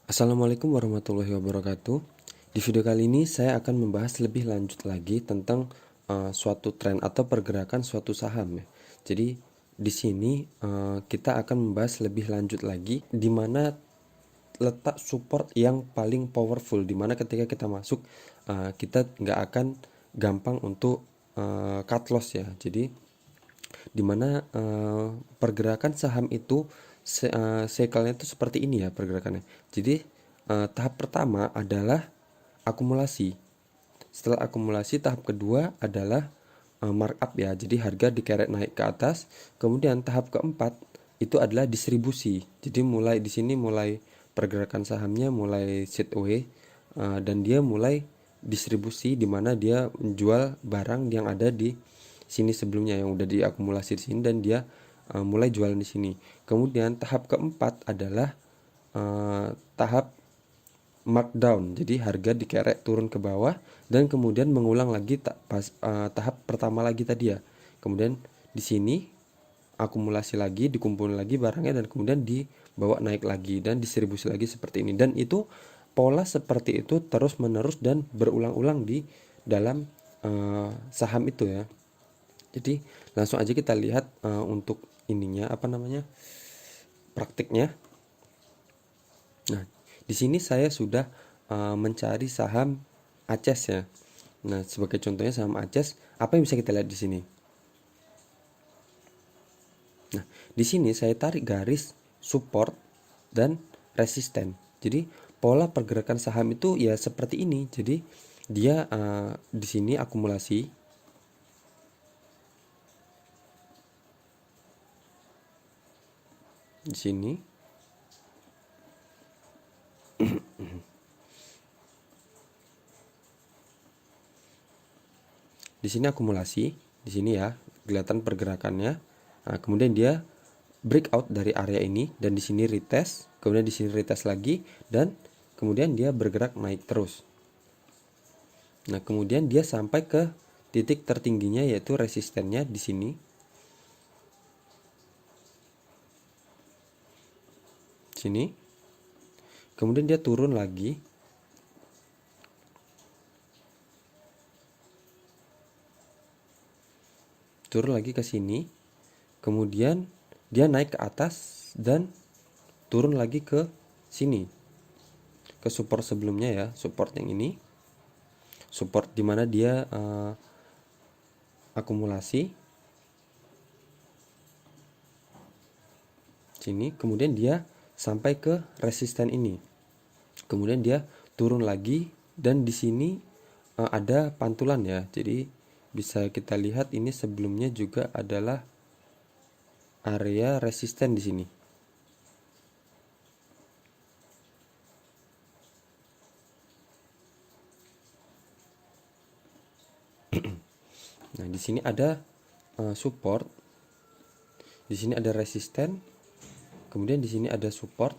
Assalamualaikum warahmatullahi wabarakatuh. Di video kali ini saya akan membahas lebih lanjut lagi tentang suatu tren atau pergerakan suatu saham ya. Jadi di sini kita akan membahas lebih lanjut lagi di mana letak support yang paling powerful, di mana ketika kita masuk kita nggak akan gampang untuk cut loss ya. Jadi di mana pergerakan saham itu cycle-nya itu seperti ini ya pergerakannya. Jadi tahap pertama adalah akumulasi. Setelah akumulasi, tahap kedua adalah markup ya. Jadi harga dikerek naik ke atas. Kemudian tahap keempat itu adalah distribusi. Jadi mulai di sini mulai pergerakan sahamnya mulai sideways dan dia mulai distribusi, di mana dia menjual barang yang ada di sini sebelumnya yang udah diakumulasi di sini, dan dia mulai jualan di sini. Kemudian tahap keempat adalah tahap markdown. Jadi harga dikerek turun ke bawah dan kemudian mengulang lagi tahap pertama lagi tadi ya. Kemudian di sini akumulasi lagi, dikumpulin lagi barangnya, dan kemudian dibawa naik lagi dan distribusi lagi seperti ini. Dan itu pola seperti itu terus menerus dan berulang-ulang di dalam saham itu ya. Jadi langsung aja kita lihat untuk ininya praktiknya. Nah, di sini saya sudah mencari saham ACES ya. Nah, sebagai contohnya saham ACES, apa yang bisa kita lihat di sini? Nah, di sini saya tarik garis support dan resisten. Jadi pola pergerakan saham itu ya seperti ini. Jadi dia di sini akumulasi. Di sini di sini akumulasi, di sini ya kelihatan pergerakannya. Nah, kemudian dia breakout dari area ini, dan di sini retest, kemudian di sini retest lagi, dan kemudian dia bergerak naik terus. Nah, kemudian dia sampai ke titik tertingginya yaitu resistennya di sini. Sini. Kemudian dia turun lagi. Turun lagi ke sini. Kemudian dia naik ke atas dan turun lagi ke sini. Ke support sebelumnya ya, support yang ini. Support dimana dia akumulasi. Sini, kemudian dia sampai ke resisten ini. Kemudian dia turun lagi, dan di sini ada pantulan ya. Jadi bisa kita lihat ini sebelumnya juga adalah area resisten di sini. Nah, di sini ada support. Di sini ada resisten. Kemudian di sini ada support.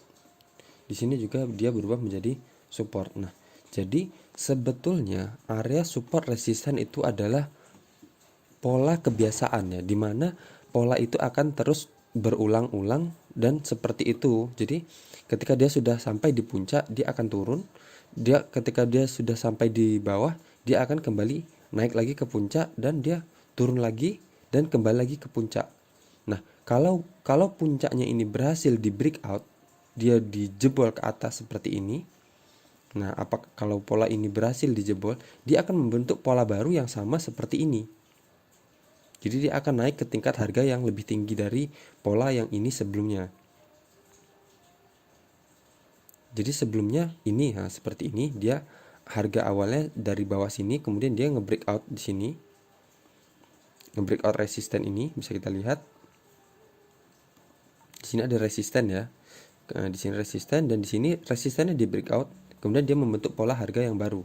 Di sini juga dia berubah menjadi support. Nah, jadi sebetulnya area support resisten itu adalah pola kebiasaan ya, dimana pola itu akan terus berulang-ulang dan seperti itu. Jadi ketika dia sudah sampai di puncak, dia akan turun. Ketika dia sudah sampai di bawah, dia akan kembali naik lagi ke puncak, dan dia turun lagi dan kembali lagi ke puncak. Nah, kalau puncaknya ini berhasil di breakout, dia dijebol ke atas seperti ini. Nah, kalau pola ini berhasil dijebol, dia akan membentuk pola baru yang sama seperti ini. Jadi dia akan naik ke tingkat harga yang lebih tinggi dari pola yang ini sebelumnya. Jadi sebelumnya ini seperti ini, dia harga awalnya dari bawah sini, kemudian dia nge-breakout di sini. Nge-breakout resisten ini bisa kita lihat. Di sini ada resisten ya. Di sini resisten, dan di sini resistennya di breakout, kemudian dia membentuk pola harga yang baru.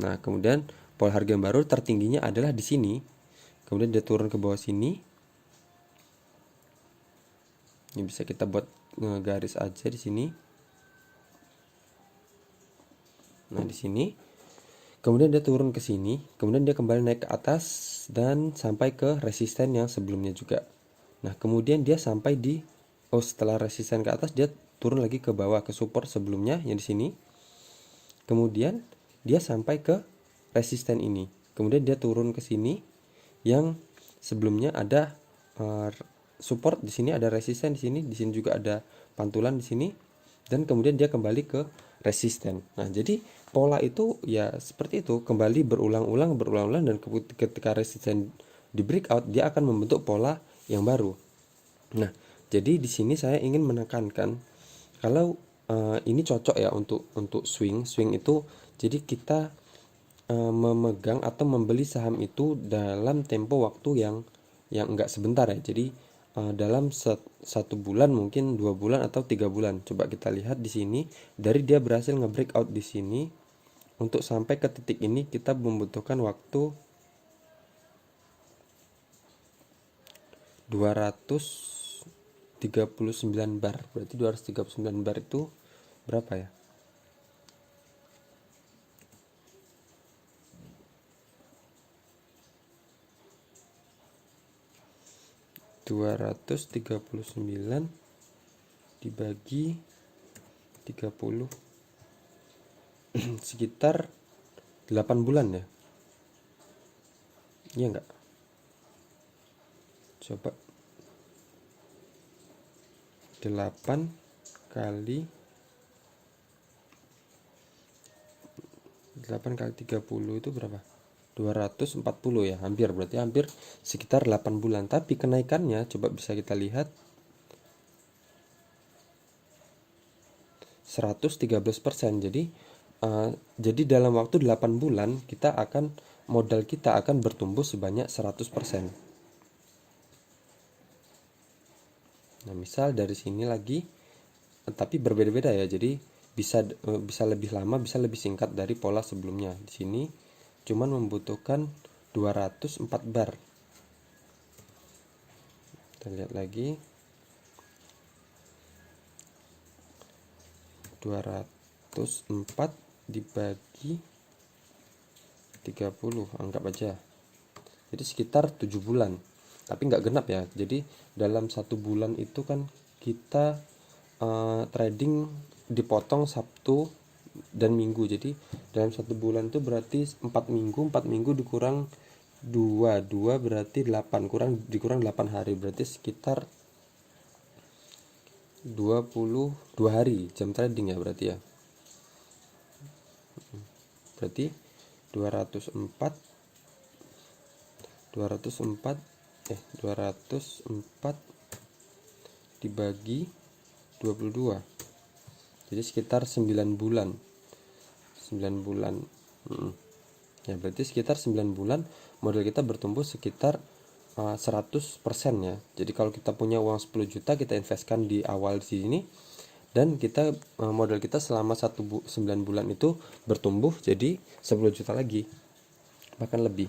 Nah, kemudian pola harga yang baru tertingginya adalah di sini, kemudian dia turun ke bawah sini. Ini bisa kita buat garis aja di sini. Nah, di sini kemudian dia turun ke sini, kemudian dia kembali naik ke atas dan sampai ke resisten yang sebelumnya juga. Nah, kemudian dia sampai di setelah resisten ke atas, dia turun lagi ke bawah ke support sebelumnya yang di sini. Kemudian dia sampai ke resisten ini. Kemudian dia turun ke sini yang sebelumnya ada support di sini, ada resisten di sini juga ada pantulan di sini, dan kemudian dia kembali ke resisten. Nah, jadi pola itu ya seperti itu, kembali berulang-ulang dan ketika resisten di breakout dia akan membentuk pola yang baru. Nah, jadi di sini saya ingin menekankan kalau ini cocok ya untuk swing itu, jadi kita memegang atau membeli saham itu dalam tempo waktu yang enggak sebentar ya. Jadi dalam satu bulan, mungkin 2 bulan atau 3 bulan. Coba kita lihat di sini, dari dia berhasil nge-breakout di sini untuk sampai ke titik ini kita membutuhkan waktu 239 bar. Berarti 239 bar itu berapa ya? 239 dibagi 30 sekitar 8 bulan ya. Iya enggak? Coba 8 kali 30 itu berapa? 240 ya, berarti hampir sekitar 8 bulan. Tapi kenaikannya coba bisa kita lihat 113%. Jadi dalam waktu 8 bulan modal kita akan bertumbuh sebanyak 100%. Nah, misal dari sini lagi, tapi berbeda-beda ya. Jadi bisa lebih lama, bisa lebih singkat dari pola sebelumnya. Di sini cuman membutuhkan 204 bar. Kita lihat lagi. 204 dibagi 30, anggap aja. Jadi sekitar 7 bulan. Tapi nggak genap ya. Jadi dalam 1 bulan itu kan kita trading dipotong Sabtu dan Minggu. Jadi dalam 1 bulan itu berarti 4 minggu dikurang 2 berarti 8, dikurang 8 hari, berarti sekitar 22 hari jam trading ya berarti ya. Berarti 204 dibagi 22. Jadi sekitar 9 bulan. Ya berarti sekitar 9 bulan modal kita bertumbuh sekitar 100% ya. Jadi kalau kita punya uang 10 juta, kita investkan di awal di sini, dan kita modal kita selama 9 bulan itu bertumbuh jadi 10 juta lagi, bahkan lebih.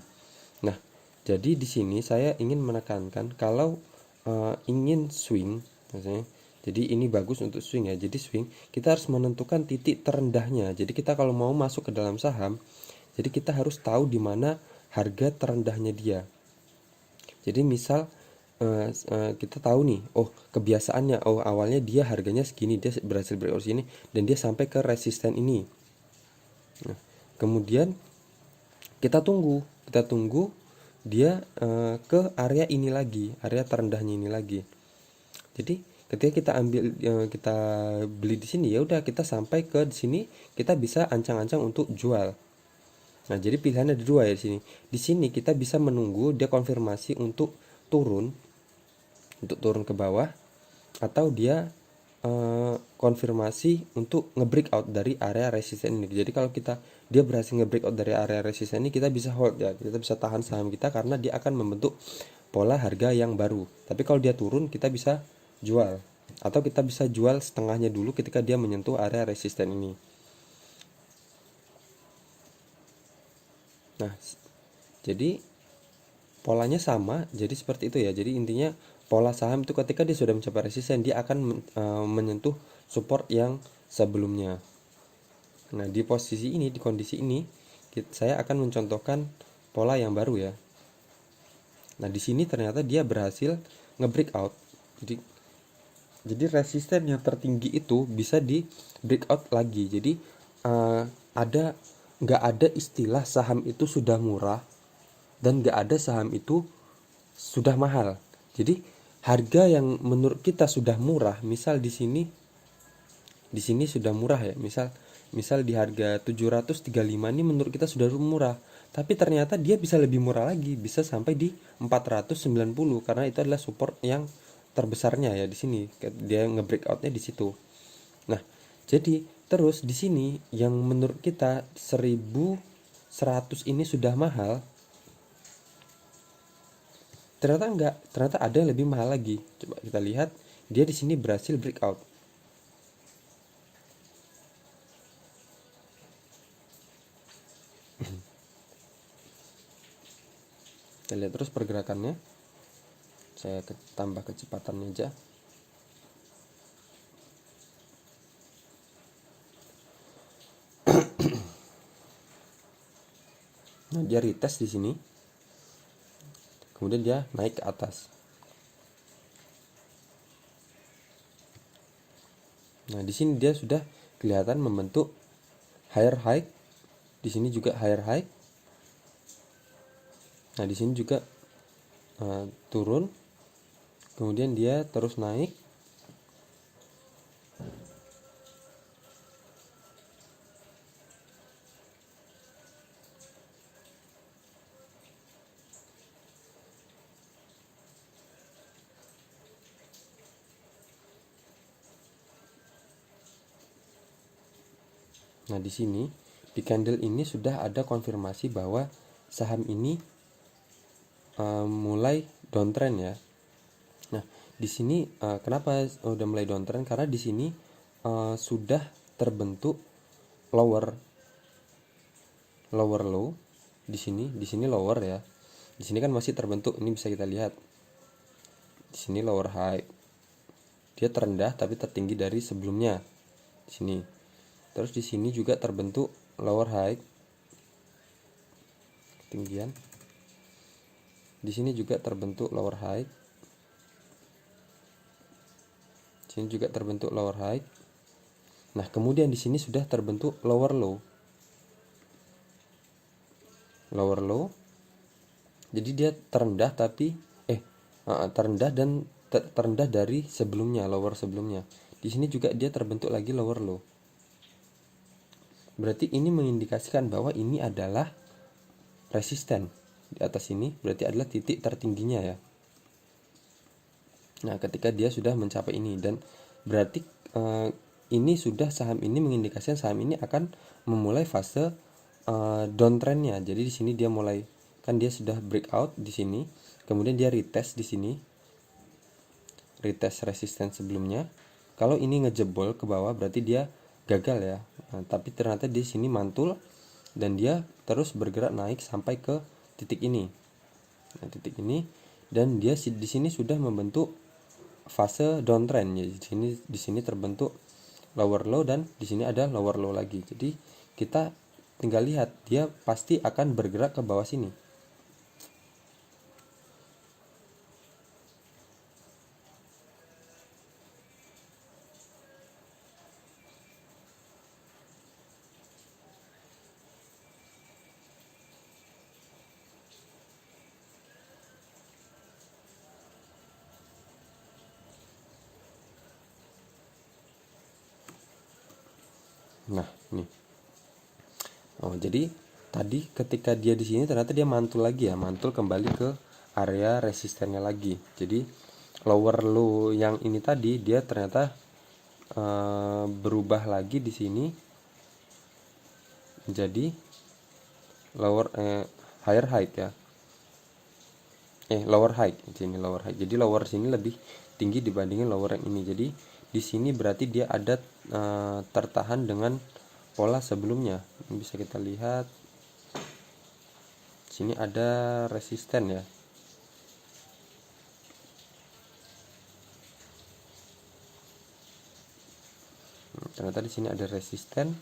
Nah, jadi di sini saya ingin menekankan kalau ingin swing, maksudnya, jadi ini bagus untuk swing ya. Jadi swing kita harus menentukan titik terendahnya. Jadi kita kalau mau masuk ke dalam saham, jadi kita harus tahu di mana harga terendahnya dia. Jadi misal kita tahu nih, kebiasaannya, awalnya dia harganya segini, dia berhasil breakout sini dan dia sampai ke resisten ini. Nah, kemudian kita tunggu dia ke area ini lagi, area terendahnya ini lagi. Jadi ketika kita beli di sini, ya udah kita sampai ke sini, kita bisa ancang-ancang untuk jual. Nah, jadi pilihannya ada dua ya di sini. Di sini kita bisa menunggu dia konfirmasi untuk turun ke bawah, atau dia konfirmasi untuk nge-breakout dari area resisten ini. Jadi kalau dia berhasil nge-breakout dari area resisten ini, kita bisa hold ya, kita bisa tahan saham kita karena dia akan membentuk pola harga yang baru. Tapi kalau dia turun, kita bisa jual, atau kita bisa jual setengahnya dulu ketika dia menyentuh area resisten ini. Nah, jadi polanya sama, jadi seperti itu ya. Jadi intinya pola saham itu ketika dia sudah mencapai resisten, dia akan menyentuh support yang sebelumnya. Nah, di posisi ini, di kondisi ini, saya akan mencontohkan pola yang baru ya. Nah, di sini ternyata dia berhasil nge-breakout. Jadi Jadi resisten yang tertinggi itu bisa di breakout lagi. Jadi ada nggak ada istilah saham itu sudah murah dan nggak ada saham itu sudah mahal. Jadi harga yang menurut kita sudah murah, misal di sini sudah murah ya. Misal di harga 735 ini menurut kita sudah murah. Tapi ternyata dia bisa lebih murah lagi, bisa sampai di 490 karena itu adalah support yang terbesarnya ya di sini. Dia nge-breakoutnya di situ. Nah, jadi terus di sini yang menurut kita 1100 ini sudah mahal, ternyata enggak, ternyata ada yang lebih mahal lagi. Coba kita lihat, dia di sini berhasil breakout. Kita lihat terus pergerakannya. Saya tambah kecepatannya aja. Nah, dia retest di sini. Kemudian dia naik ke atas. Nah, di sini dia sudah kelihatan membentuk higher high. Di sini juga higher high. Nah, di sini juga turun. Kemudian dia terus naik. Nah, di sini di candle ini sudah ada konfirmasi bahwa saham ini mulai downtrend ya. Nah, di sini kenapa udah mulai downtrend? Karena di sini sudah terbentuk lower low di sini lower ya. Di sini kan masih terbentuk, ini bisa kita lihat. Di sini lower high. Dia terendah tapi tertinggi dari sebelumnya. Di sini. Terus di sini juga terbentuk lower high. Ketinggian. Di sini juga terbentuk lower high. Di sini juga terbentuk lower high. Nah, kemudian di sini sudah terbentuk lower low. Lower low. Jadi dia terendah tapi terendah dan terendah dari sebelumnya, lower sebelumnya. Di sini juga dia terbentuk lagi lower low. Berarti ini mengindikasikan bahwa ini adalah resisten. Di atas ini berarti adalah titik tertingginya ya. Nah, ketika dia sudah mencapai ini dan berarti ini sudah saham ini mengindikasikan saham ini akan memulai fase downtrendnya. Jadi di sini dia mulai, kan dia sudah breakout di sini, kemudian dia retest di sini, retest resisten sebelumnya. Kalau ini ngejebol ke bawah berarti dia gagal ya. Nah, tapi ternyata di sini mantul dan dia terus bergerak naik sampai ke titik ini. Nah, titik ini, dan dia di sini sudah membentuk fase downtrend ya. Di sini terbentuk lower low dan di sini ada lower low lagi. Jadi kita tinggal lihat, dia pasti akan bergerak ke bawah sini. Nah, nih. Oh, jadi tadi ketika dia di sini ternyata dia mantul lagi ya, mantul kembali ke area resistennya lagi. Jadi lower low yang ini tadi dia ternyata berubah lagi di sini menjadi lower higher high ya. Lower high. Sini lower high. Jadi lower sini lebih tinggi dibandingin lower yang ini. Jadi di sini berarti dia ada tertahan dengan pola sebelumnya. Ini bisa kita lihat. Sini ada resisten ya. Ternyata di sini ada resisten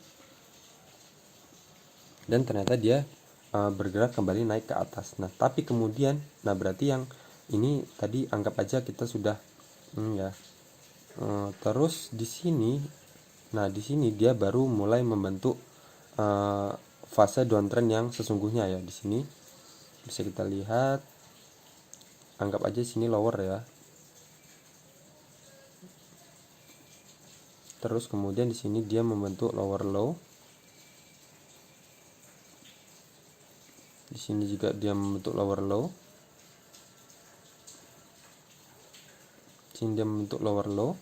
dan ternyata dia bergerak kembali naik ke atas. Nah, tapi kemudian, nah berarti yang ini tadi anggap aja kita sudah ya Terus di sini, nah di sini dia baru mulai membentuk fase downtrend yang sesungguhnya ya. Di sini bisa kita lihat, anggap aja sini lower ya. Terus kemudian di sini dia membentuk lower low. Di sini juga dia membentuk lower low. Di sini dia membentuk lower low.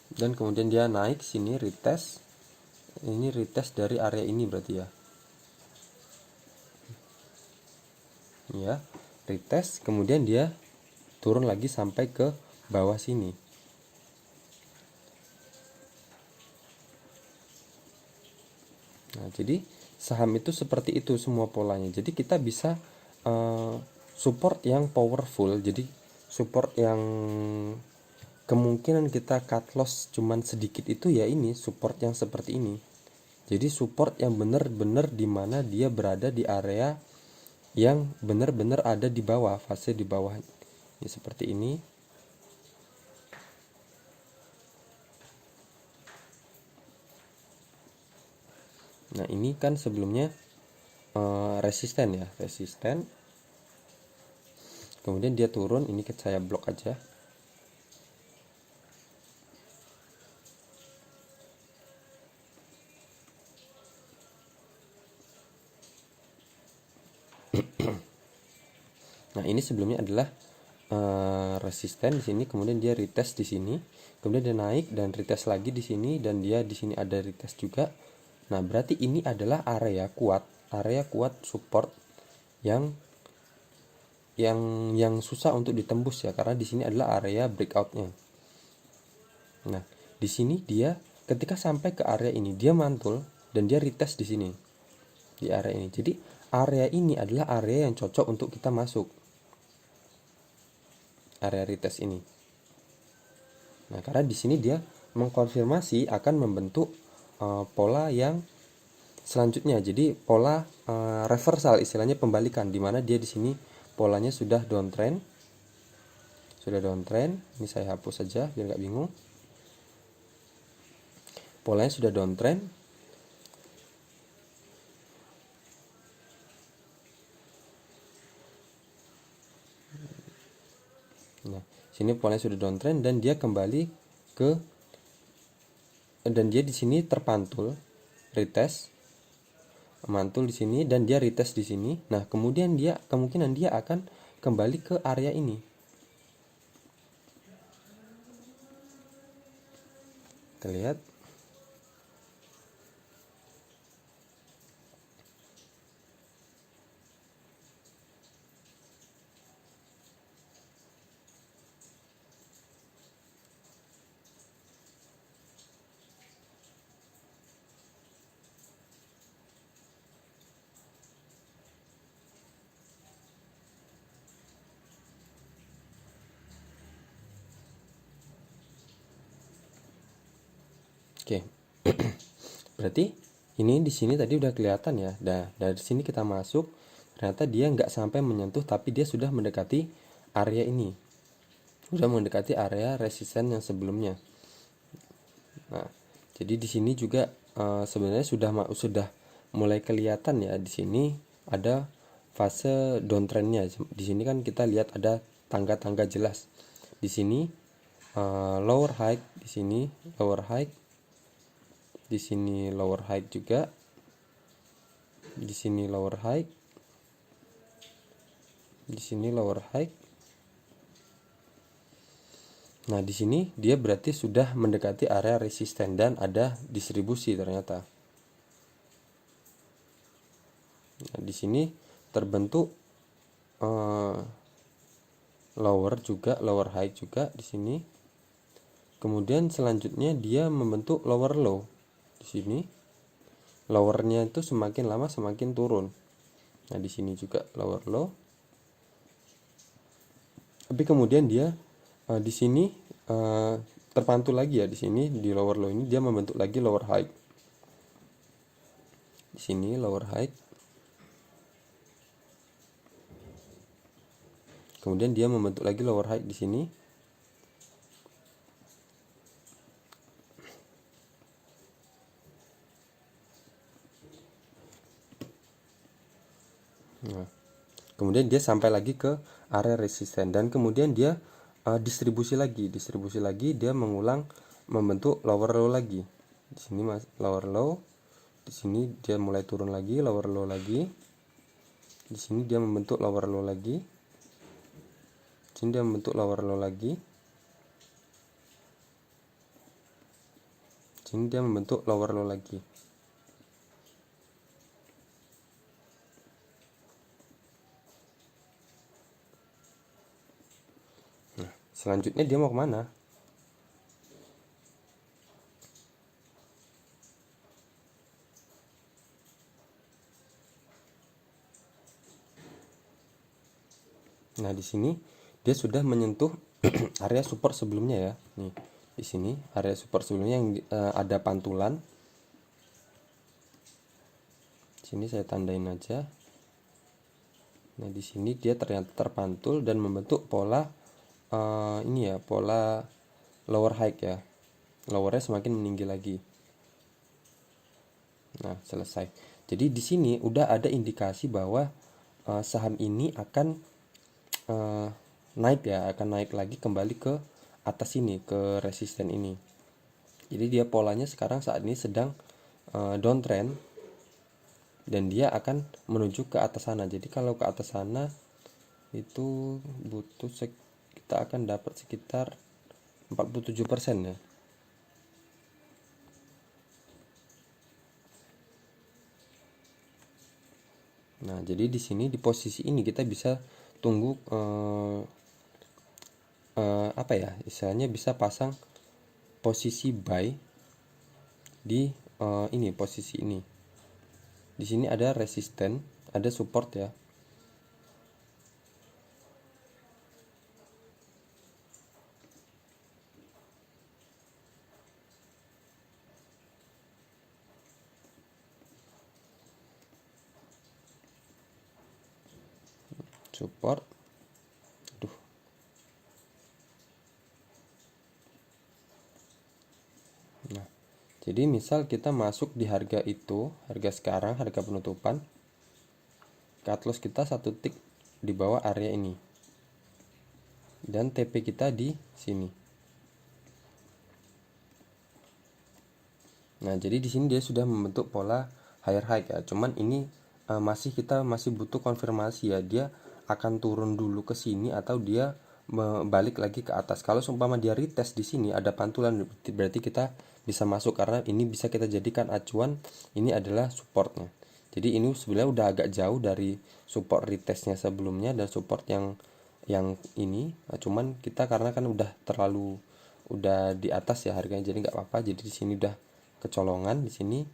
Dan kemudian dia naik sini retest. Ini retest dari area ini berarti ya. Ya, retest kemudian dia turun lagi sampai ke bawah sini. Nah, jadi saham itu seperti itu semua polanya. Jadi kita bisa support yang powerful. Jadi support yang kemungkinan kita cut loss cuman sedikit itu ya, ini support yang seperti ini. Jadi support yang benar-benar dimana dia berada di area yang benar-benar ada di bawah, fase di bawah ya, seperti ini. Nah ini kan sebelumnya resisten ya, resisten. Kemudian dia turun, ini saya blok aja. Nah ini sebelumnya adalah resisten di sini, kemudian dia retest di sini, kemudian dia naik dan retest lagi di sini, dan dia di sini ada retest juga. Nah berarti ini adalah area kuat support yang susah untuk ditembus ya, karena di sini adalah area breakoutnya. Nah di sini dia ketika sampai ke area ini dia mantul dan dia retest di sini di area ini. Jadi area ini adalah area yang cocok untuk kita masuk, area retest ini. Nah, karena di sini dia mengkonfirmasi akan membentuk pola yang selanjutnya. Jadi pola reversal, istilahnya pembalikan, di mana dia di sini polanya sudah downtrend. Sudah downtrend. Ini saya hapus saja biar nggak bingung. Polanya sudah downtrend. Nah, sini polanya sudah downtrend dan dia kembali ke, dan dia di sini terpantul retest, mantul di sini dan dia retest di sini. Nah, kemudian dia kemungkinan dia akan kembali ke area ini. Kita lihat. Oke. Berarti ini di sini tadi udah kelihatan ya. Nah, dari sini kita masuk, ternyata dia nggak sampai menyentuh, tapi dia sudah mendekati area ini. Sudah mendekati area resisten yang sebelumnya. Nah, jadi di sini juga sebenarnya sudah mulai kelihatan ya, di sini ada fase downtrendnya. Di sini kan kita lihat ada tangga-tangga jelas. Di sini lower high, di sini lower high, di sini lower high juga, di sini lower high, di sini lower high. Nah di sini dia berarti sudah mendekati area resisten dan ada distribusi ternyata. Nah, di sini terbentuk lower juga, lower high juga di sini. Kemudian selanjutnya dia membentuk lower low di sini. Lowernya itu semakin lama semakin turun. Nah di sini juga lower low. Tapi kemudian dia di sini terpantul lagi ya, di sini di lower low ini dia membentuk lagi lower high. Di sini lower high. Kemudian dia membentuk lagi lower high di sini. Nah, kemudian dia sampai lagi ke area resisten dan kemudian dia distribusi lagi dia mengulang membentuk lower low lagi. Di sini lower low, di sini dia mulai turun lagi, lower low lagi. Di sini dia membentuk lower low lagi. Di sini dia membentuk lower low lagi. Di sini dia membentuk lower low lagi. Nah, selanjutnya dia mau kemana? Nah, di sini dia sudah menyentuh area support sebelumnya ya. Nih, di sini area support sebelumnya yang ada pantulan. Sini saya tandain aja. Nah, di sini dia ternyata terpantul dan membentuk pola ini ya, pola lower high ya. Lowernya semakin meninggi lagi. Nah, selesai. Jadi di sini udah ada indikasi bahwa saham ini akan naik ya, akan naik lagi kembali ke atas ini, ke resisten ini. Jadi dia polanya sekarang saat ini sedang downtrend dan dia akan menuju ke atas sana. Jadi kalau ke atas sana itu butuh kita akan dapat sekitar 47% ya. Nah, jadi di sini di posisi ini kita bisa tunggu apa ya? Istilahnya bisa pasang posisi buy di ini posisi ini. Di sini ada resisten, ada support ya. Support. Aduh. Nah, jadi misal kita masuk di harga itu, harga sekarang, harga penutupan, cut loss kita 1 tick di bawah area ini. Dan TP kita di sini. Nah, jadi di sini dia sudah membentuk pola higher high ya. Cuman ini kita masih butuh konfirmasi ya, dia akan turun dulu ke sini atau dia balik lagi ke atas. Kalau seumpama dia retest di sini ada pantulan, berarti kita bisa masuk karena ini bisa kita jadikan acuan, ini adalah supportnya. Jadi ini sebenarnya udah agak jauh dari support retestnya sebelumnya dan support yang ini. Cuman kita karena kan udah di atas ya harganya, jadi nggak apa-apa. Jadi di sini udah kecolongan di sini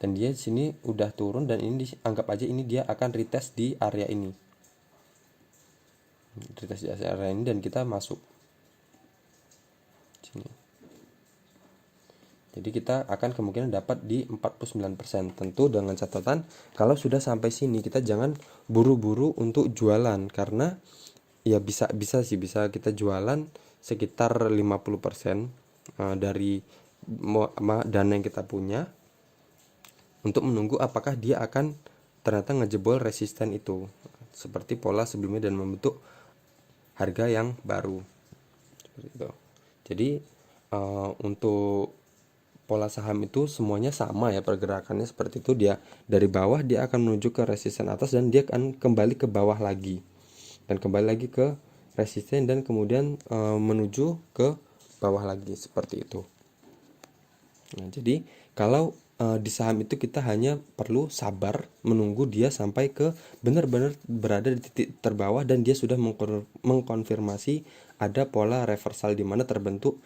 dan dia di sini udah turun dan ini anggap aja ini dia akan retest di area ini. Retest di area ini dan kita masuk sini. Jadi kita akan kemungkinan dapat di 49%. Tentu dengan catatan kalau sudah sampai sini kita jangan buru-buru untuk jualan karena ya bisa kita jualan sekitar 50% dari dana yang kita punya untuk menunggu apakah dia akan ternyata ngejebol resisten itu seperti pola sebelumnya dan membentuk harga yang baru seperti itu. Jadi untuk pola saham itu semuanya sama ya pergerakannya seperti itu. Dia dari bawah dia akan menuju ke resisten atas dan dia akan kembali ke bawah lagi dan kembali lagi ke resisten dan kemudian menuju ke bawah lagi seperti itu. Nah, jadi kalau di saham itu kita hanya perlu sabar menunggu dia sampai ke benar-benar berada di titik terbawah dan dia sudah mengkonfirmasi ada pola reversal di mana terbentuk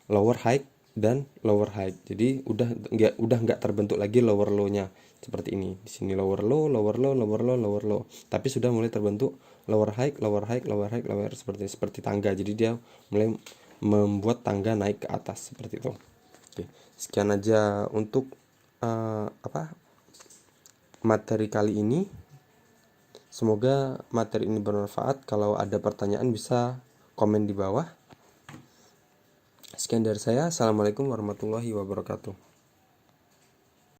lower high dan lower high. Jadi udah nggak terbentuk lagi lower low-nya seperti ini. Di sini lower low, lower low, lower low, lower low. Tapi sudah mulai terbentuk lower high, lower high, lower high, lower seperti tangga. Jadi dia mulai membuat tangga naik ke atas seperti itu. Oke, sekian aja untuk materi kali ini. Semoga materi ini bermanfaat. Kalau ada pertanyaan bisa komen di bawah. Sekian dari saya. Assalamualaikum warahmatullahi wabarakatuh.